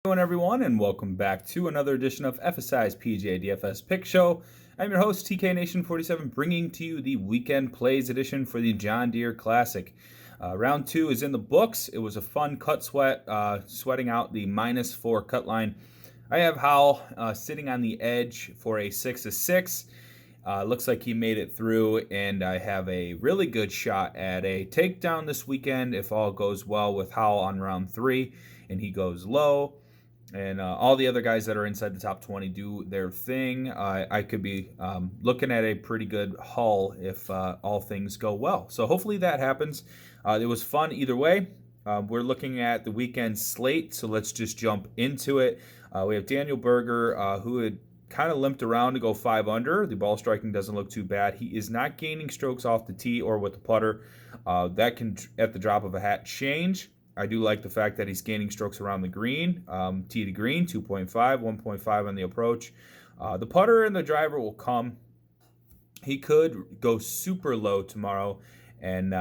Hello everyone, and welcome back to another edition of FSI's PGA DFS Pick Show. I'm your host, TK Nation 47, bringing to you the Weekend Plays edition for the John Deere Classic. Round 2 is in the books. It was a fun cut sweat, sweating out the -4 cut line. I have Howell sitting on the edge for a 6-6. Looks like he made it through, and I have a really good shot at a takedown this weekend if all goes well with Howell on round 3 and he goes low. And all the other guys that are inside the top 20 do their thing. I could be looking at a pretty good haul if all things go well. So hopefully that happens. It was fun either way. We're looking at the weekend slate, so let's just jump into it. We have Daniel Berger, who had kind of limped around to go 5 under. The ball striking doesn't look too bad. He is not gaining strokes off the tee or with the putter. That can, at the drop of a hat, change. I do like the fact that he's gaining strokes around the green, tee to green, 2.5, 1.5 on the approach. The putter and the driver will come. He could go super low tomorrow and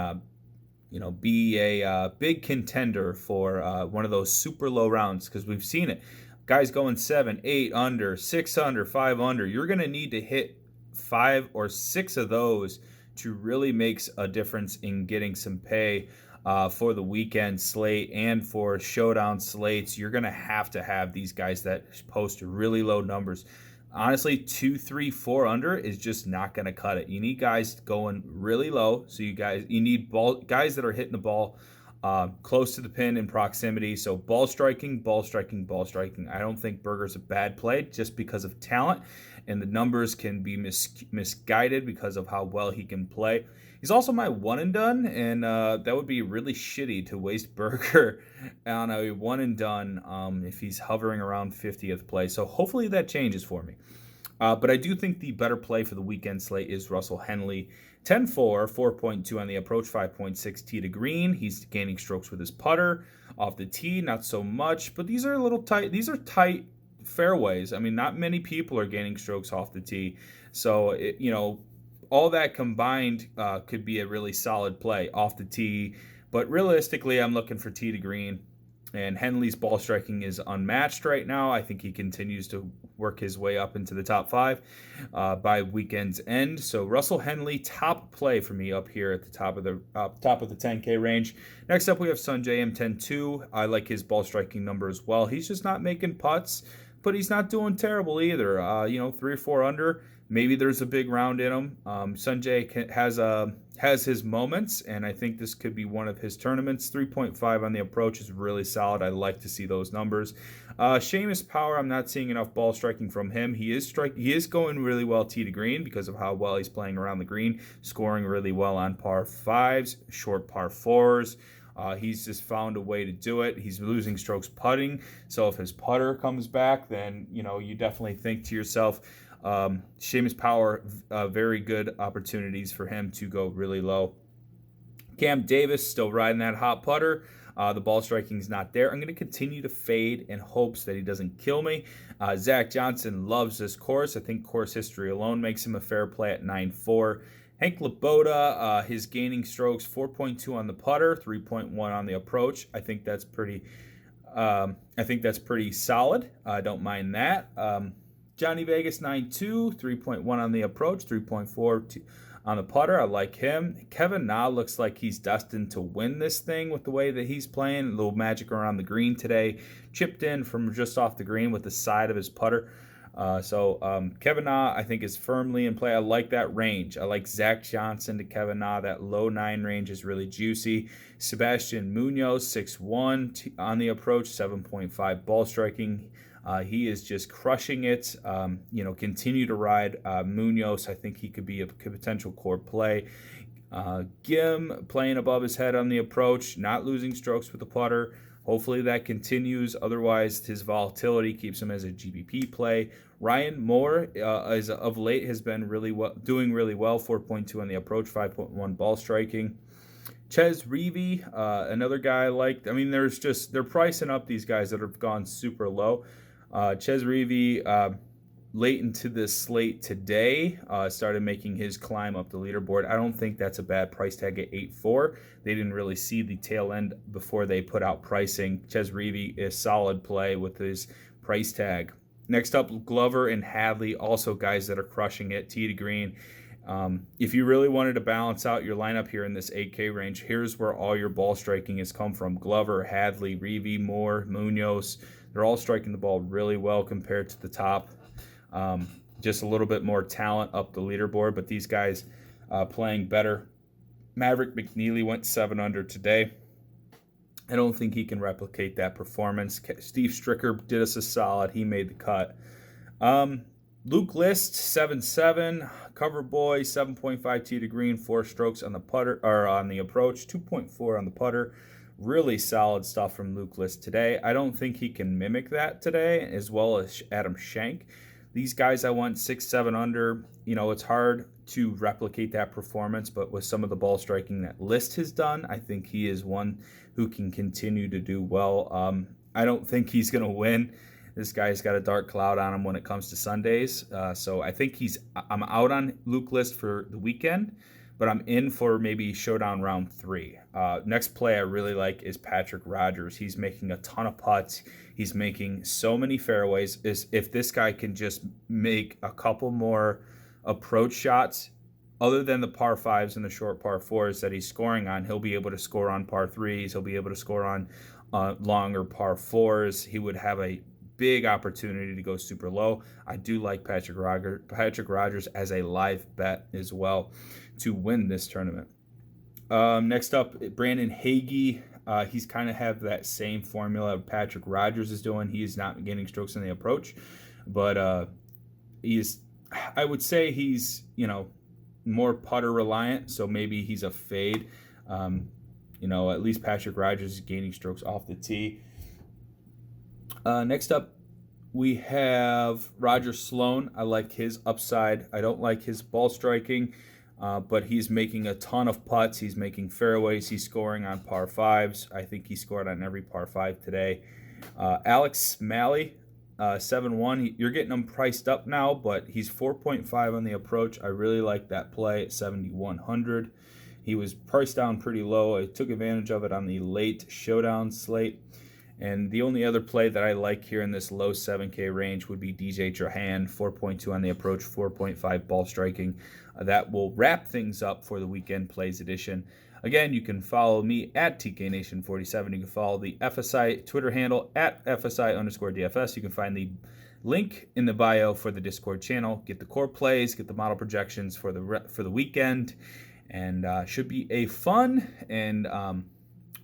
be a big contender for one of those super low rounds, because we've seen it. Guys going 7, 8 under, 6 under, 5 under. You're going to need to hit 5 or 6 of those to really make a difference in getting some pay. For the weekend slate and for showdown slates. You're going to have these guys that post really low numbers. Honestly, 2, 3, 4 under is just not going to cut it. You need guys going really low. So you need guys that are hitting the ball close to the pin in proximity. So ball striking, ball striking, ball striking. I don't think Berger's a bad play just because of talent, and the numbers can be misguided because of how well he can play. He's also my one and done, and that would be really shitty to waste Berger on a one and done if he's hovering around 50th place. So hopefully that changes for me. But I do think the better play for the weekend slate is Russell Henley. 10-4, 4.2 on the approach, 5.6 tee to green. He's gaining strokes with his putter. Off the tee, not so much, but these are a little tight. These are tight fairways. I mean, not many people are gaining strokes off the tee. So, all that combined could be a really solid play off the tee. But realistically, I'm looking for tee to green. And Henley's ball striking is unmatched right now. I think he continues to work his way up into the top 5 by weekend's end. So Russell Henley, top play for me up here at the top of the 10K range. Next up, we have Sungjae M 10-2. I like his ball striking number as well. He's just not making putts, but he's not doing terrible either. 3 or 4 under. Maybe there's a big round in him. Sungjae has his moments, and I think this could be one of his tournaments. 3.5 on the approach is really solid. I like to see those numbers. Seamus Power, I'm not seeing enough ball striking from him. He is going really well tee to green because of how well he's playing around the green, scoring really well on par 5s, short par 4s. He's just found a way to do it. He's losing strokes putting, so if his putter comes back, then you definitely think to yourself, Seamus Power, very good opportunities for him to go really low. Cam Davis still riding that hot putter. The ball striking's not there. I'm going to continue to fade in hopes that he doesn't kill me. Zach Johnson loves this course. I think course history alone makes him a fair play at 9-4. Hank Laboda, his gaining strokes, 4.2 on the putter, 3.1 on the approach. I think that's pretty solid. I don't mind that. Johnny Vegas 9-2, 3.1 on the approach, 3.4 on the putter. I like him. Kevin Na looks like he's destined to win this thing with the way that he's playing. A little magic around the green today. Chipped in from just off the green with the side of his putter. Kevin Na, I think, is firmly in play. I like that range. I like Zach Johnson to Kevin Na. That low 9 range is really juicy. Sebastian Munoz, 6-1 on the approach, 7.5 ball striking. He is just crushing it. Continue to ride Munoz. I think he could be a potential core play. Gim playing above his head on the approach, not losing strokes with the putter. Hopefully that continues. Otherwise, his volatility keeps him as a GBP play. Ryan Moore, as of late, has been doing really well. 4.2 on the approach, 5.1 ball striking. Ches Reavie, another guy I like. I mean, they're pricing up these guys that have gone super low. Ches Reavie, late into this slate today, started making his climb up the leaderboard. I don't think that's a bad price tag at 8-4. They didn't really see the tail end before they put out pricing. Ches Reavie is solid play with his price tag. Next up, Glover and Hadley, also guys that are crushing it, tee to green. If you really wanted to balance out your lineup here in this 8K range, here's where all your ball striking has come from. Glover, Hadley, Reavie, Moore, Munoz. They're all striking the ball really well compared to the top. Just a little bit more talent up the leaderboard, but these guys playing better. Maverick McNeely went 7 under today. I don't think he can replicate that performance. Steve Stricker did us a solid. He made the cut. Luke List, 7-7. Cover Boy, 7.5 tee to green, 4 strokes on the putter or on the approach, 2.4 on the putter. Really solid stuff from Luke List today. I don't think he can mimic that today, as well as Adam Schenk. These guys I went 6-7 under. You know, it's hard to replicate that performance, but with some of the ball striking that List has done, I think he is one who can continue to do well. I don't think he's going to win. This guy's got a dark cloud on him when it comes to Sundays. So I think I'm out on Luke List for the weekend, but I'm in for maybe Showdown round 3. Next play I really like is Patrick Rogers. He's making a ton of putts. He's making so many fairways. If this guy can just make a couple more approach shots, other than the par 5s and the short par 4s that he's scoring on, he'll be able to score on par 3s. He'll be able to score on longer par 4s. He would have a big opportunity to go super low. I do like Patrick Rogers as a live bet as well to win this tournament. Next up, Brandon Hagee. He's kind of have that same formula Patrick Rogers is doing. He is not getting strokes in the approach, but I would say he's, more putter reliant, so maybe he's a fade. At least Patrick Rogers is gaining strokes off the tee. Next up, we have Roger Sloane. I like his upside. I don't like his ball striking, but he's making a ton of putts. He's making fairways. He's scoring on par 5s. I think he scored on every par 5 today. Alex Malley, 7-1. You're getting him priced up now, but he's 4.5 on the approach. I really like that play at 7,100. He was priced down pretty low. I took advantage of it on the late Showdown slate. And the only other play that I like here in this low 7K range would be DJ Trahan, 4.2 on the approach, 4.5 ball striking. That will wrap things up for the weekend plays edition. Again, you can follow me at TKNation47. You can follow the FSI Twitter handle at FSI_DFS. You can find the link in the bio for the Discord channel. Get the core plays, get the model projections for the weekend, and should be a fun and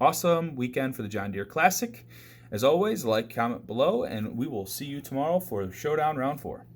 awesome weekend for the John Deere Classic. As always, like, comment below, and we will see you tomorrow for Showdown Round 4.